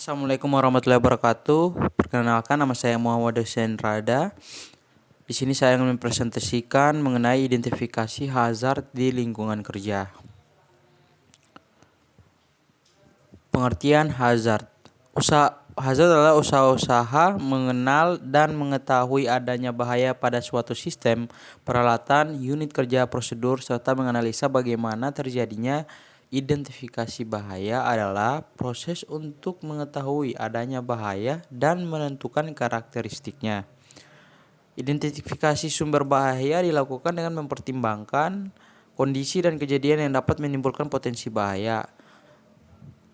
Assalamualaikum warahmatullahi wabarakatuh. Perkenalkan, nama saya Muhammad Hussein Rada. Di sini saya akan mempresentasikan mengenai identifikasi hazard di lingkungan kerja. Pengertian hazard. Hazard adalah usaha-usaha mengenal dan mengetahui adanya bahaya pada suatu sistem, peralatan, unit kerja, prosedur, serta menganalisa bagaimana terjadinya. Identifikasi bahaya adalah proses untuk mengetahui adanya bahaya dan menentukan karakteristiknya. Identifikasi sumber bahaya dilakukan dengan mempertimbangkan kondisi dan kejadian yang dapat menimbulkan potensi bahaya.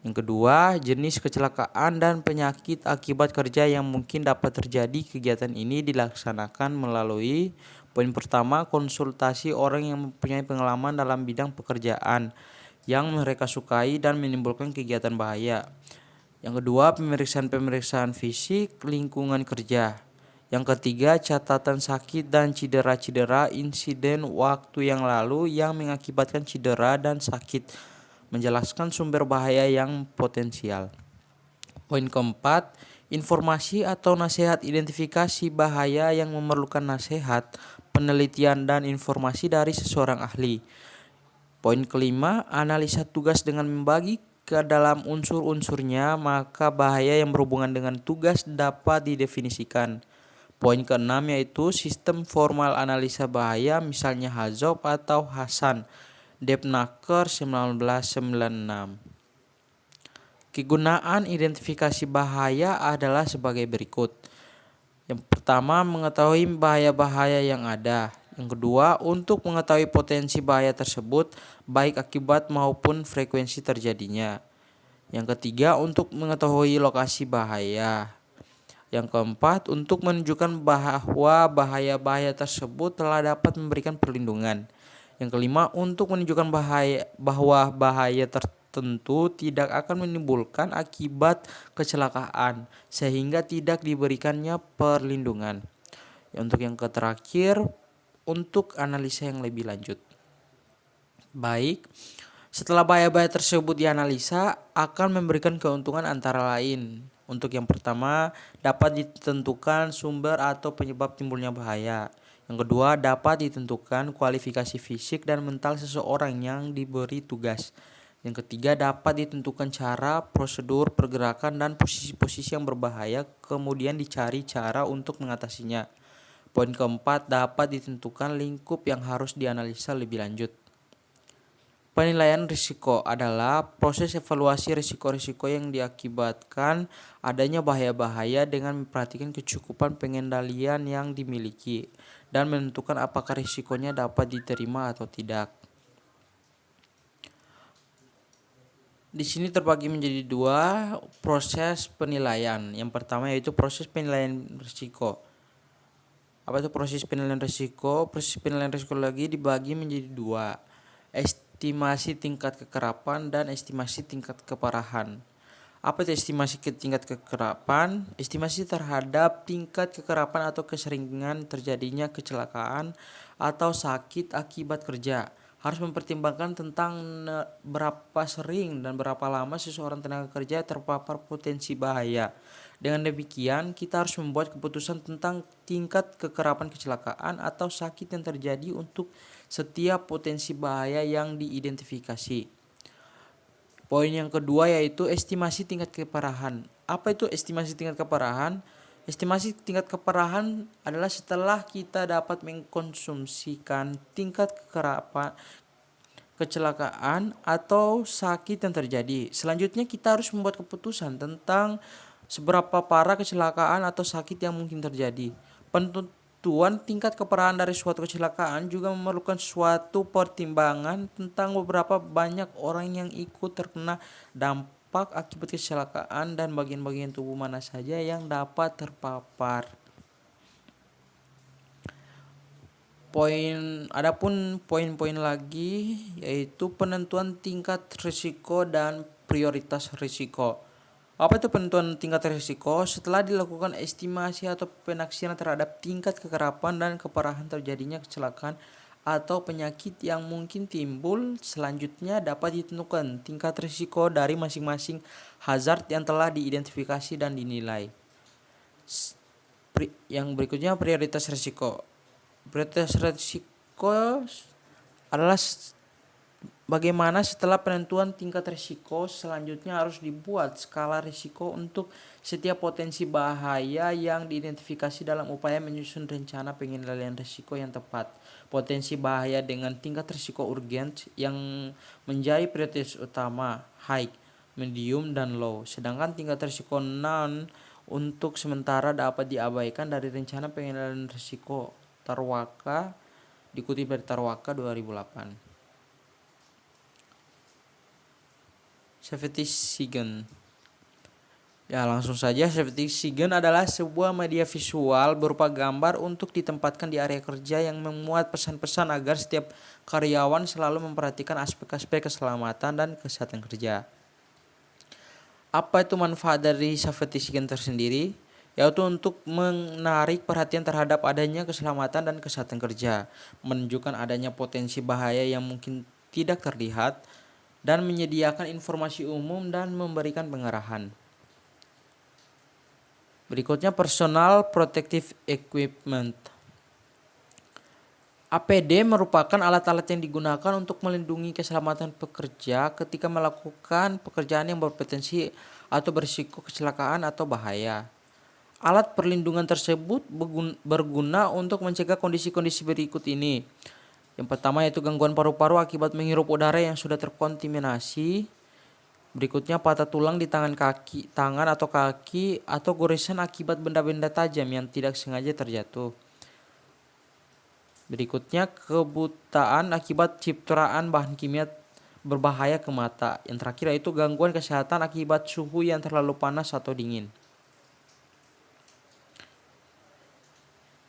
Yang kedua, jenis kecelakaan dan penyakit akibat kerja yang mungkin dapat terjadi. Kegiatan ini dilaksanakan melalui poin pertama, konsultasi orang yang mempunyai pengalaman dalam bidang pekerjaan yang mereka sukai dan menimbulkan kegiatan bahaya. Yang kedua, pemeriksaan fisik lingkungan kerja. Yang ketiga, catatan sakit dan cedera-cedera insiden waktu yang lalu yang mengakibatkan cedera dan sakit. Menjelaskan sumber bahaya yang potensial. Poin keempat, informasi atau nasihat identifikasi bahaya yang memerlukan nasihat, penelitian dan informasi dari seseorang ahli. Poin kelima, analisa tugas dengan membagi ke dalam unsur-unsurnya, maka bahaya yang berhubungan dengan tugas dapat didefinisikan. Poin keenam yaitu sistem formal analisa bahaya, misalnya HAZOP atau Hasan, Debnaker 1996. Kegunaan identifikasi bahaya adalah sebagai berikut. Yang pertama, mengetahui bahaya-bahaya yang ada. Yang kedua, untuk mengetahui potensi bahaya tersebut, baik akibat maupun frekuensi terjadinya. Yang ketiga, untuk mengetahui lokasi bahaya. Yang keempat, untuk menunjukkan bahwa bahaya-bahaya tersebut telah dapat memberikan perlindungan. Yang kelima, untuk menunjukkan bahwa bahaya tertentu tidak akan menimbulkan akibat kecelakaan, sehingga tidak diberikannya perlindungan. Untuk yang terakhir, untuk analisa yang lebih lanjut. Baik, setelah bahaya-bahaya tersebut dianalisa, akan memberikan keuntungan antara lain. Untuk yang pertama, dapat ditentukan sumber atau penyebab timbulnya bahaya. Yang kedua, dapat ditentukan kualifikasi fisik dan mental seseorang yang diberi tugas. Yang ketiga, dapat ditentukan cara, prosedur, pergerakan, dan posisi-posisi yang berbahaya, kemudian dicari cara untuk mengatasinya. Poin keempat, dapat ditentukan lingkup yang harus dianalisa lebih lanjut. Penilaian risiko adalah proses evaluasi risiko-risiko yang diakibatkan adanya bahaya-bahaya dengan memperhatikan kecukupan pengendalian yang dimiliki dan menentukan apakah risikonya dapat diterima atau tidak. Di sini terbagi menjadi dua proses penilaian. Yang pertama yaitu proses penilaian risiko. Apa itu proses penilaian risiko? Proses penilaian risiko lagi dibagi menjadi dua, estimasi tingkat kekerapan dan estimasi tingkat keparahan. Apa itu estimasi tingkat kekerapan? Estimasi terhadap tingkat kekerapan atau keseringan terjadinya kecelakaan atau sakit akibat kerja. Harus mempertimbangkan tentang berapa sering dan berapa lama seseorang tenaga kerja terpapar potensi bahaya. Dengan demikian, kita harus membuat keputusan tentang tingkat kekerapan kecelakaan atau sakit yang terjadi untuk setiap potensi bahaya yang diidentifikasi. Poin yang kedua yaitu estimasi tingkat keparahan. Apa itu estimasi tingkat keparahan? Estimasi tingkat keparahan adalah setelah kita dapat mengkonsumsikan tingkat kecelakaan atau sakit yang terjadi. Selanjutnya kita harus membuat keputusan tentang seberapa parah kecelakaan atau sakit yang mungkin terjadi. Penentuan tingkat keparahan dari suatu kecelakaan juga memerlukan suatu pertimbangan tentang beberapa banyak orang yang ikut terkena dampak akibat kecelakaan dan bagian-bagian tubuh mana saja yang dapat terpapar. Adapun poin-poin lagi yaitu penentuan tingkat risiko dan prioritas risiko. Apa itu penentuan tingkat risiko? Setelah dilakukan estimasi atau penaksiran terhadap tingkat kekerapan dan keparahan terjadinya kecelakaan atau penyakit yang mungkin timbul. Selanjutnya dapat ditentukan tingkat risiko dari masing-masing hazard yang telah diidentifikasi dan dinilai. Yang berikutnya prioritas risiko. Prioritas risiko adalah bagaimana setelah penentuan tingkat risiko, selanjutnya harus dibuat skala risiko untuk setiap potensi bahaya yang diidentifikasi dalam upaya menyusun rencana pengendalian risiko yang tepat. Potensi bahaya dengan tingkat risiko urgent yang menjadi prioritas utama, high, medium, dan low. Sedangkan tingkat risiko non untuk sementara dapat diabaikan dari rencana pengendalian risiko. Tarwaka, dikutip dari Tarwaka 2008. Safety Sigen. Ya, langsung saja. Safety Sigen adalah sebuah media visual berupa gambar untuk ditempatkan di area kerja yang memuat pesan-pesan agar setiap karyawan selalu memperhatikan aspek-aspek keselamatan dan kesehatan kerja. Apa itu manfaat dari Safety Sigen tersendiri? Yaitu untuk menarik perhatian terhadap adanya keselamatan dan kesehatan kerja, menunjukkan adanya potensi bahaya yang mungkin tidak terlihat, dan menyediakan informasi umum dan memberikan pengarahan. Berikutnya personal protective equipment. APD merupakan alat-alat yang digunakan untuk melindungi keselamatan pekerja ketika melakukan pekerjaan yang berpotensi atau berisiko kecelakaan atau bahaya. Alat perlindungan tersebut berguna untuk mencegah kondisi-kondisi berikut ini. Yang pertama yaitu gangguan paru-paru akibat menghirup udara yang sudah terkontaminasi. Berikutnya patah tulang di tangan atau kaki, atau goresan akibat benda-benda tajam yang tidak sengaja terjatuh. Berikutnya kebutaan akibat cipraan bahan kimia berbahaya ke mata. Yang terakhir yaitu gangguan kesehatan akibat suhu yang terlalu panas atau dingin.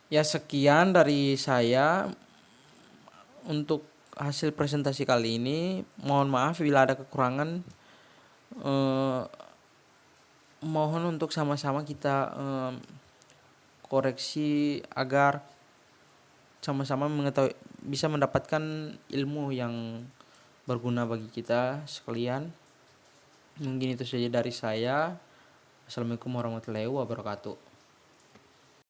Ya, sekian dari saya untuk hasil presentasi kali ini. Mohon maaf bila ada kekurangan. Mohon untuk sama-sama kita koreksi agar sama-sama bisa mendapatkan ilmu yang berguna bagi kita sekalian. Mungkin itu saja dari saya. Assalamualaikum warahmatullahi wabarakatuh.